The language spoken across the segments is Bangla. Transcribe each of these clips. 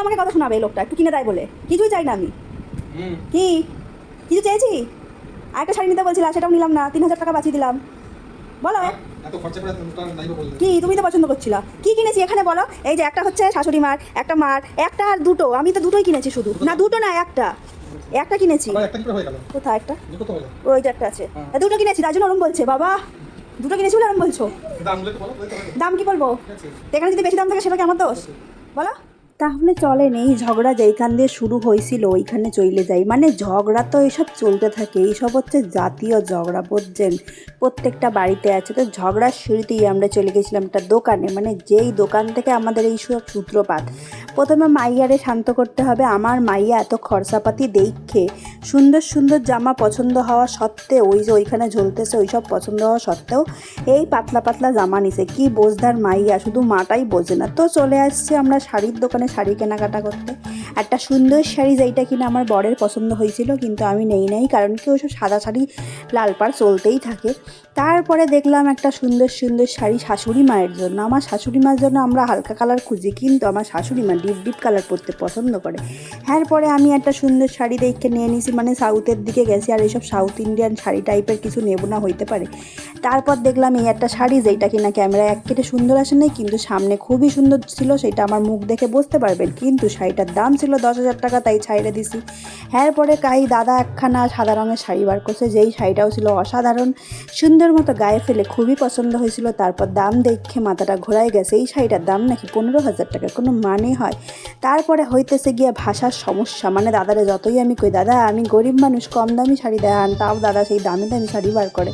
আমাকে কথা শোনাবে এই লোকটা, একটু কিনে দেয় বলে। কিছুই চাই না আমি। কি কিছু চেয়েছি? আরেকটা শাড়ি নিতে বলছিলাম, সেটাও নিলাম না, 3000 টাকা বাঁচিয়ে দিলাম। বলো কি তুমি তো পছন্দ করছিলা, কি কিনেছি এখানে বলো? এই যে একটা হচ্ছে শাশুড়ি মার, একটা মার, একটা আর দুটো, আমি তো দুটোই কিনেছি শুধু। না দুটো না, একটা কিনেছি। কোথায় একটা? ওই যে একটা আছে, দুটো কিনেছি, তার জন্য ওরম বলছে। বাবা দুটো কিনেছি বলে ওরম বলছো? দাম কি বলবো? এখানে যদি বেশি দাম থাকে সেটা কি আমার দোষ? বলো। তাহলে চলেন, এই ঝগড়া যেইখান দিয়ে শুরু হয়েছিল ওইখানে চলে যাই। মানে ঝগড়া তো এইসব চলতে থাকে, এইসব হচ্ছে জাতীয় ঝগড়া, বুঝছেন? প্রত্যেকটা বাড়িতে আছে। তো ঝগড়ার শুরুতেই আমরা চলে গেছিলাম একটা দোকানে, মানে যেই দোকান থেকে আমাদের এই সব সূত্রপাত। প্রথমে মাইয়ারে শান্ত করতে হবে। আমার মাইয়া এত খরচাপাতি দেখে, সুন্দর সুন্দর জামা পছন্দ হওয়া সত্ত্বেও, ওই যে ওইখানে ঝুলতেছে ওইসব পছন্দ হওয়া সত্ত্বেও এই পাতলা পাতলা জামা নিছে। কি বোঝদার মাইয়া, শুধু মাটাই বোঝে না। তো চলে আসছি আমরা শাড়ির দোকানে শাড়ি কেনাকাটা করতে। একটা সুন্দর শাড়ি যেইটা কিনা আমার বরের পছন্দ হয়েছিল, কিন্তু আমি নেই নাই, কারণ কি ওইসব সাদা শাড়ি লাল পাড় চলতেই থাকে। তারপরে দেখলাম একটা সুন্দর সুন্দর শাড়ি শাশুড়ি মায়ের জন্য। আমার শাশুড়ি মায়ের জন্য আমরা হালকা কালার খুঁজি, কিন্তু আমার শাশুড়ি মা ডিপ ডিপ কালার পরতে পছন্দ করে। এরপরে আমি একটা সুন্দর শাড়ি দেখে নিয়ে নিয়েছি, মানে সাউথের দিকে গেছি, আর এইসব সাউথ ইন্ডিয়ান শাড়ি টাইপের কিছু নেব না হইতে পারে। তারপর দেখলাম এই একটা শাড়ি যেইটা কিনা ক্যামেরায় এক কেটে সুন্দর আসে নাই, কিন্তু সামনে খুবই সুন্দর ছিল, সেটা আমার মুখ দেখে বুঝতে পারবেন। কিন্তু শাড়িটার দাম ছিল 10,000 টাকা, তাই ছাইড়ে দিছি। এরপরে কাই দাদা একখানা সাদা রঙের শাড়ি বার করছে, যেই শাড়িটাও ছিল অসাধারণ সুন্দর মতো গায়ে ফেলে, খুবই পছন্দ হয়েছিল। তারপর দাম দেখে মাথাটা ঘোরায় গেছে, এই শাড়িটার দাম নাকি 15,000 টাকা, কোনো মানে হয়? তারপরে হইতেছে গিয়ে ভাষার সমস্যা। মানে দাদারে যতই আমি কই, দাদা আমি গরিব মানুষ, কম দামি শাড়ি দেখান, তাও দাদা সেই দামি দামি শাড়ি বার করে।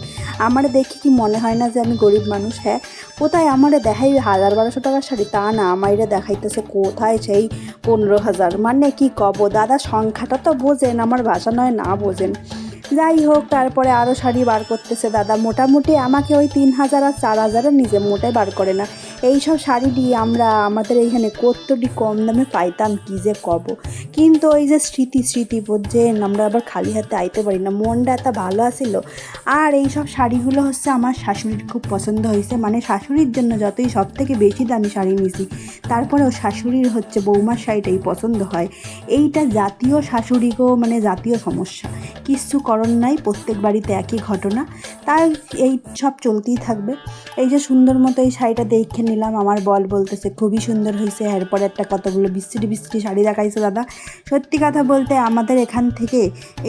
আমারে দেখে কি মনে হয় না যে আমি গরিব মানুষ? হ্যাঁ, কোথায় আমারে দেখাই 1,000-1,200 টাকার শাড়ি, তা না, আমারে দেখাইতেছে কোথায় সেই 15,000। মানে কি কব দাদা, সংখ্যাটা তো বোঝেন, আমার ভাষা নয় না বোঝেন। যাই হোক, তারপরে আরও শাড়ি বার করতেছে দাদা। মোটামুটি আমাকে ওই 3,000 আর 4,000-এর নিজে মোটে বার করে না। এইসব শাড়িটি আমরা আমাদের এইখানে কতটি কম দামে পাইতাম কি যে কব। কিন্তু ওই যে স্মৃতি বুঝছেন, আমরা আবার খালি হাতে আইতে পারি না, মনটা এত ভালো আসিল। আর এইসব শাড়িগুলো হচ্ছে আমার শাশুড়ির খুব পছন্দ হয়েছে। মানে শাশুড়ির জন্য যতই সব থেকে বেশি দামি শাড়ি নিয়েছি, তারপরেও শাশুড়ির হচ্ছে বৌমার শাড়িটাই পছন্দ হয়। এইটা জাতীয় শাশুড়িকেও, মানে জাতীয় সমস্যা, কিচ্ছু করণ নাই, প্রত্যেক বাড়িতে একই ঘটনা। তাই এই সব চলতেই থাকবে। এই যে সুন্দর মতো এই শাড়িটা দেখে নিলাম, আমার বলতেছে খুবই সুন্দর হয়েছে। এরপরে একটা কতগুলো বিশ্রী বিশ্রী শাড়ি দেখাইছে দাদা। সত্যি কথা বলতে আমাদের এখান থেকে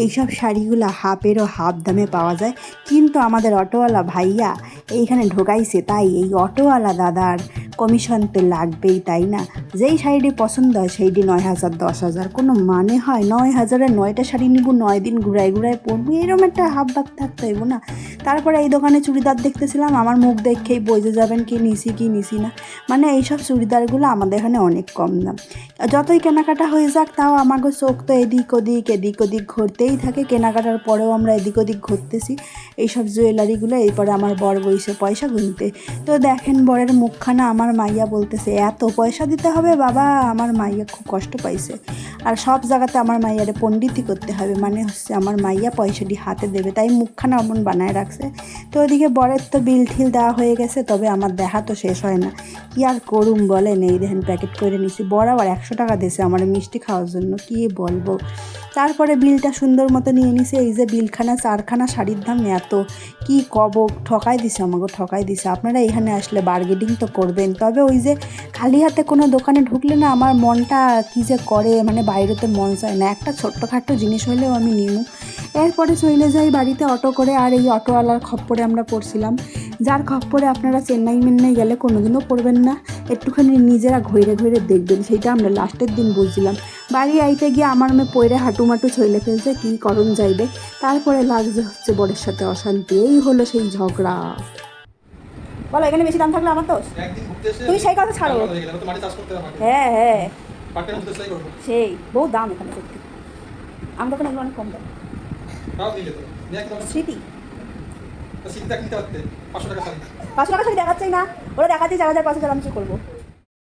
এইসব শাড়িগুলো হাফেরও হাফ দামে পাওয়া যায়, কিন্তু আমাদের অটোওয়ালা ভাইয়া এইখানে ঢোকাইছে, তাই এই অটোওয়ালা দাদার কমিশন তো লাগবেই, তাই না? যেই শাড়িটি পছন্দ হয় সেইটি 9,000 10,000, কোনো মানে হয়? 9,000-এর 9টা শাড়ি নিব, 9 দিন ঘুরায় ঘুরায় পরবো, এরকম একটা হাব ভাব থাকতে হইব না? তারপরে এই দোকানে চুড়িদার দেখতেছিলাম, আমার মুখ দেখেই বুঝে যাবেন কি নিছি না। মানে এইসব চুড়িদারগুলো আমাদের এখানে অনেক কম দাম। যতই কেনাকাটা হয়ে যাক, তাও আমাকে চোখ তো এদিক ওদিক ঘুরতেই থাকে। কেনাকাটার পরেও আমরা এদিক ওদিক ঘুরতেছি এইসব জুয়েলারিগুলো। এরপরে আমার বর বইসে পয়সা গুনতে। তো দেখেন বরের মুখখানা, আমার মাইয়া বলতেছে এত পয়সা দিতে হবে বাবা। আমার মাইয়া খুব কষ্ট পাইছে। আর সব জায়গাতে আমার মাইয়ারে পণ্ডিতই করতে হবে, মানে হচ্ছে আমার মাইয়া পয়সাটি হাতে দেবে, তাই মুখখানা অমন বানায় রাখছে। তো ওইদিকে বরের তো বিল ঠিল দেওয়া হয়ে গেছে, তবে আমার দেখা তো শেষ হয় না। কি আর করুম বলেন, এই দেখেন প্যাকেট করে নিছি। বর আবার 100 টাকা দিয়েছে আমার মিষ্টি খাওয়ার জন্য, কি বলবো। তারপরে বিলটা সুন্দর মতো নিয়ে নিছে। এই যে বিলখানা, 4খানা শাড়ির দাম এত, কি কব, ঠকাই দিছে, আমাকে ঠকাই দিছে। আপনারা এখানে আসলে বার্গেনিং তো করবেন, তবে ওই যে খালি হাতে কোনো দোকানে ঢুকলে না আমার মনটা কী যে করে, মানে বাইরেতে মন চায় না। একটা ছোট্টখাট্টো জিনিস হলেও আমি নিমু। এরপরে চলে যাই বাড়িতে অটো করে। আর এই অটোওয়ালার খপ্পরে আমরা পড়ছিলাম, যার খপ্পরে আপনারা চেন্নাই মেন্নাই গেলে কোনোদিনও পড়বেন না। একটুখানি নিজেরা ঘুরে ঘুরে দেখবেন, সেইটা আমরা লাস্টের দিন বুঝছিলাম। বাড়ি আইতে গিয়ে আমার মেয়ে পয়রে হাঁটুমাটু ছইলে ফেলছে, কী করণ যাইবে। তারপরে লাগছে হচ্ছে বরের সাথে অশান্তি। এই হলো সেই ঝগড়া। বলো, এখানে বেশি দাম থাকলে আমার তো তুমি সেই কথা ছাড়ো। হ্যাঁ হ্যাঁ, সেই বহু দাম এখানে সত্যি। আমার দোকানে এগুলো অনেক কম দাম। স্মৃতি 500 টাকা শাড়ি দেখাচ্ছেই না, ওরা দেখাচ্ছি 4,000 5,000, আমি কি করবো?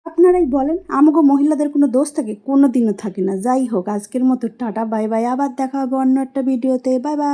আপনারাই বলেন, আমাগো মহিলাদের কোনো দোষ থাকে? কোনো দিনও থাকে না। যাই হোক, আজকের মতো টাটা বাই বাই, আবার দেখা হবে অন্য একটা ভিডিওতে। Bye bye.